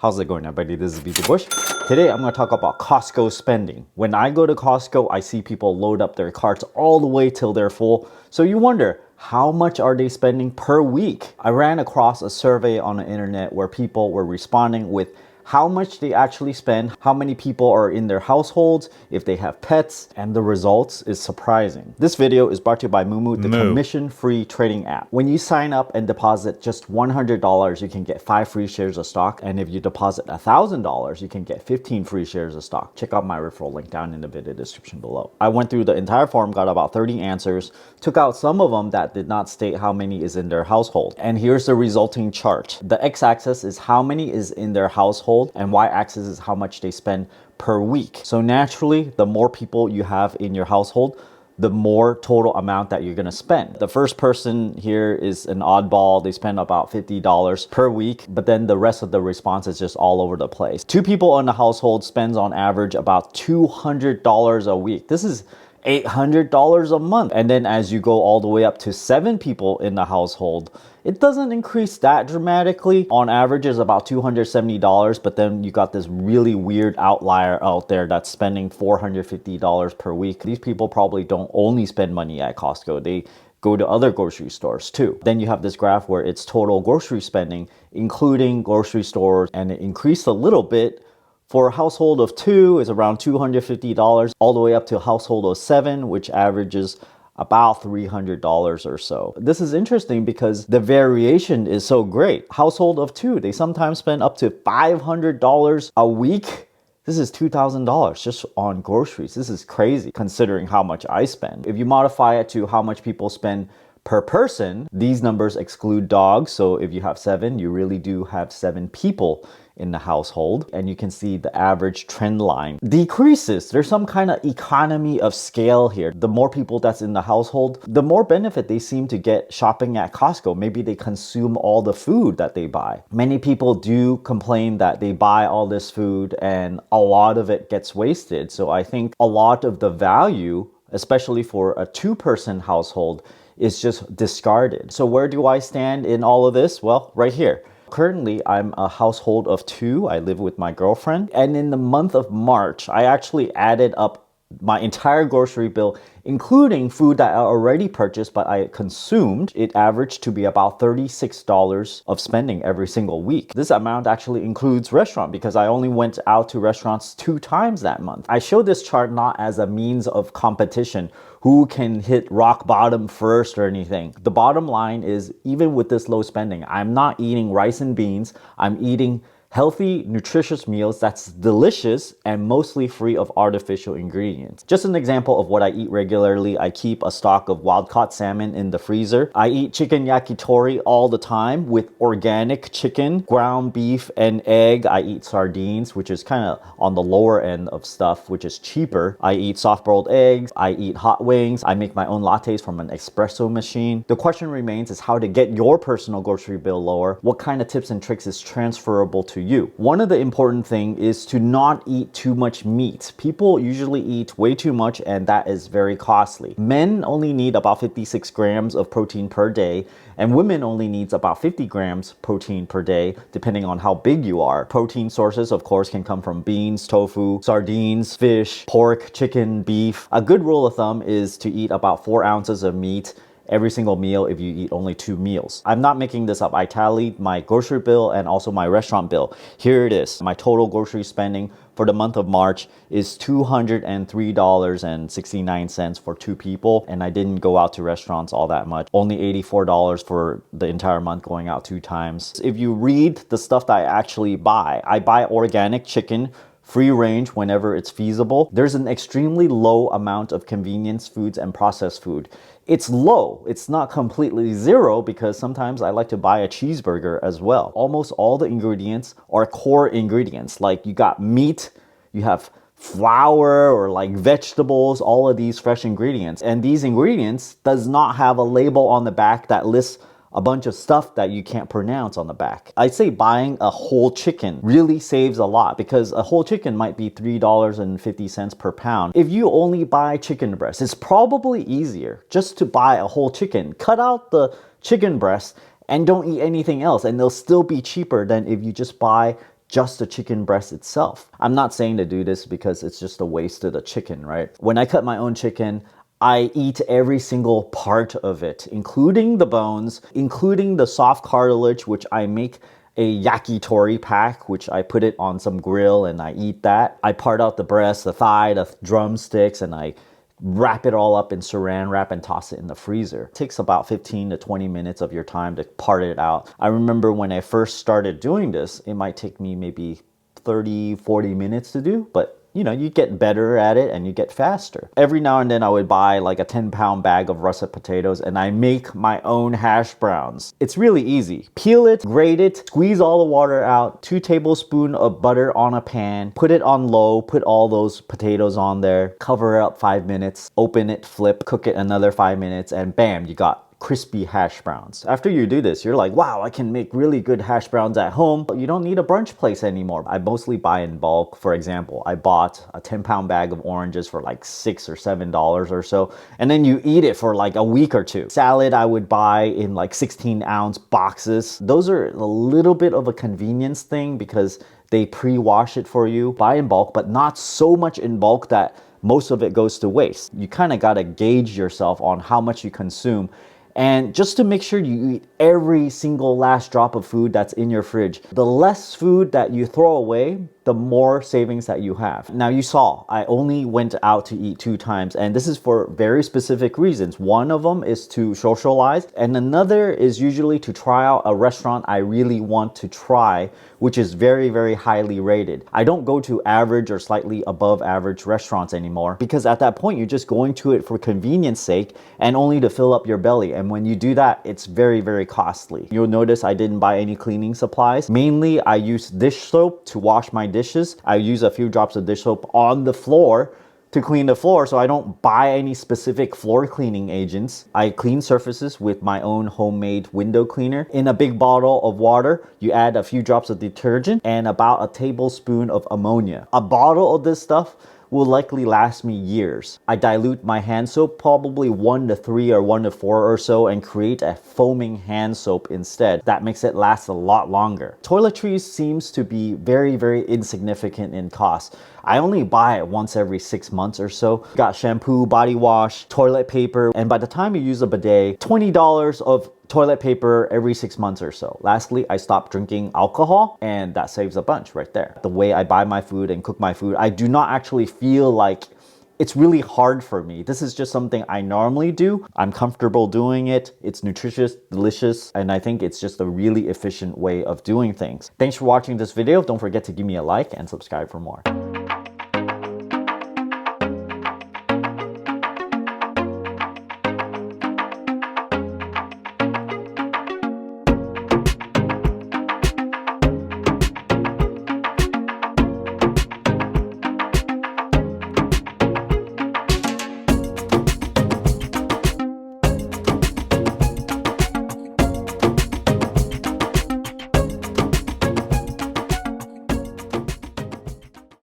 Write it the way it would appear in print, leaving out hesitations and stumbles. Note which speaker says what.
Speaker 1: How's it going, everybody? This is BeatTheBush. Today I'm going to talk about Costco spending. When I go to Costco, I see people load up their carts all the way till they're full. So you wonder, how much are they spending per week? I ran across a survey on the internet where people were responding with how much they actually spend, how many people are in their households, if they have pets, and the results is surprising. This video is brought to you by Moomoo, the commission-free trading app. When you sign up and deposit just $100, you can get 5 free shares of stock, and if you deposit $1,000, you can get 15 free shares of stock. Check out my referral link down in the video description below. I went through the entire form, got about 30 answers, took out some of them that did not state how many is in their household, and here's the resulting chart. The x-axis is how many is in their household, and y-axis is how much they spend per week. So naturally, the more people you have in your household, the more total amount that you're gonna spend. The first person here is an oddball. They spend about $50 per week, but then the rest of the response is just all over the place. 2 people in the household spends on average about $200 a week. This is $800 a month. And then as you go all the way up to 7 people in the household, it doesn't increase that dramatically. On average is about $270, but then you got this really weird outlier out there that's spending $450 per week. These people probably don't only spend money at Costco. They go to other grocery stores too. Then you have this graph where it's total grocery spending, including grocery stores, and it increased a little bit. For a household of 2 is around $250, all the way up to a household of 7, which averages about $300 or so. This is interesting because the variation is so great. Household of 2, they sometimes spend up to $500 a week. This is $2,000 just on groceries. This is crazy considering how much I spend. If you modify it to how much people spend per person, these numbers exclude dogs. So if you have 7, you really do have 7 people in the household, and you can see the average trend line decreases. There's some kind of economy of scale here. The more people that's in the household, the more benefit they seem to get shopping at Costco. Maybe they consume all the food that they buy. Many people do complain that they buy all this food and a lot of it gets wasted. So I think a lot of the value, especially for a 2-person household, is just discarded. So where do I stand in all of this? Well, right here. Currently, I'm a household of 2. I live with my girlfriend. And in the month of March, I actually added up my entire grocery bill, including food that I already purchased but I consumed. It averaged to be about $36 of spending every single week. This amount actually includes restaurant because I only went out to restaurants 2 times that month. I show this chart not as a means of competition, who can hit rock bottom first or anything. The bottom line is, even with this low spending, I'm not eating rice and beans. I'm eating healthy, nutritious meals that's delicious and mostly free of artificial ingredients. Just an example of what I eat regularly, I keep a stock of wild-caught salmon in the freezer. I eat chicken yakitori all the time with organic chicken, ground beef, and egg. I eat sardines, which is kind of on the lower end of stuff, which is cheaper. I eat soft-boiled eggs. I eat hot wings. I make my own lattes from an espresso machine. The question remains is how to get your personal grocery bill lower. What kind of tips and tricks is transferable to you? One of the important things is to not eat too much meat. People usually eat way too much, and that is very costly. Men only need about 56 grams of protein per day, and women only needs about 50 grams protein per day, depending on how big you are. Protein sources, of course, can come from beans, tofu, sardines, fish, pork, chicken, beef. A good rule of thumb is to eat about 4 ounces of meat every single meal if you eat only 2 meals. I'm not making this up. I tallied my grocery bill and also my restaurant bill. Here it is. My total grocery spending for the month of March is $203.69 for 2 people, and I didn't go out to restaurants all that much. Only $84 for the entire month going out 2 times. If you read the stuff that I actually buy, I buy organic chicken, free range whenever it's feasible. There's an extremely low amount of convenience foods and processed food. It's low. It's not completely zero because sometimes I like to buy a cheeseburger as well. Almost all the ingredients are core ingredients. Like you got meat, you have flour or like vegetables, all of these fresh ingredients. And these ingredients does not have a label on the back that lists a bunch of stuff that you can't pronounce on the back. I'd say buying a whole chicken really saves a lot because a whole chicken might be $3.50 per pound. If you only buy chicken breast, it's probably easier just to buy a whole chicken. Cut out the chicken breast and don't eat anything else, and they'll still be cheaper than if you just buy just the chicken breast itself. I'm not saying to do this because it's just a waste of the chicken, right? When I cut my own chicken, I eat every single part of it, including the bones, including the soft cartilage, which I make a yakitori pack, which I put it on some grill and I eat that. I part out the breast, the thigh, the drumsticks, and I wrap it all up in saran wrap and toss it in the freezer. It takes about 15 to 20 minutes of your time to part it out. I remember when I first started doing this, it might take me maybe 30, 40 minutes to do, but you know, you get better at it and you get faster. Every now and then I would buy like a 10-pound bag of russet potatoes and I make my own hash browns. It's really easy. Peel it, grate it, squeeze all the water out, 2 tablespoons of butter on a pan, put it on low, put all those potatoes on there, cover it up 5 minutes, open it, flip, cook it another 5 minutes, and bam, you got crispy hash browns. After you do this, you're like, wow, I can make really good hash browns at home, but you don't need a brunch place anymore. I mostly buy in bulk. For example, I bought a 10-pound bag of oranges for like $6 or $7 or so, and then you eat it for like a week or two. Salad I would buy in like 16-ounce boxes. Those are a little bit of a convenience thing because they pre-wash it for you. Buy in bulk, but not so much in bulk that most of it goes to waste. You kind of got to gauge yourself on how much you consume. And just to make sure you eat every single last drop of food that's in your fridge. The less food that you throw away, the more savings that you have. Now you saw, I only went out to eat 2 times, and this is for very specific reasons. One of them is to socialize, and another is usually to try out a restaurant I really want to try, which is very, very highly rated. I don't go to average or slightly above average restaurants anymore because at that point, you're just going to it for convenience sake and only to fill up your belly. And when you do that, it's very, very costly. You'll notice I didn't buy any cleaning supplies. Mainly, I use dish soap to wash my dishes. I use a few drops of dish soap on the floor to clean the floor, so I don't buy any specific floor cleaning agents. I clean surfaces with my own homemade window cleaner. In a big bottle of water, you add a few drops of detergent and about a tablespoon of ammonia. A bottle of this stuff will likely last me years. I dilute my hand soap probably 1 to 3 or 1 to 4 or so and create a foaming hand soap instead. That makes it last a lot longer. Toiletries seems to be very, very insignificant in cost. I only buy it once every 6 months or so. Got shampoo, body wash, toilet paper, and by the time you use a bidet, $20 of toilet paper every 6 months or so. Lastly, I stopped drinking alcohol, and that saves a bunch right there. The way I buy my food and cook my food, I do not actually feel like it's really hard for me. This is just something I normally do. I'm comfortable doing it. It's nutritious, delicious, and I think it's just a really efficient way of doing things. Thanks for watching this video. Don't forget to give me a like and subscribe for more.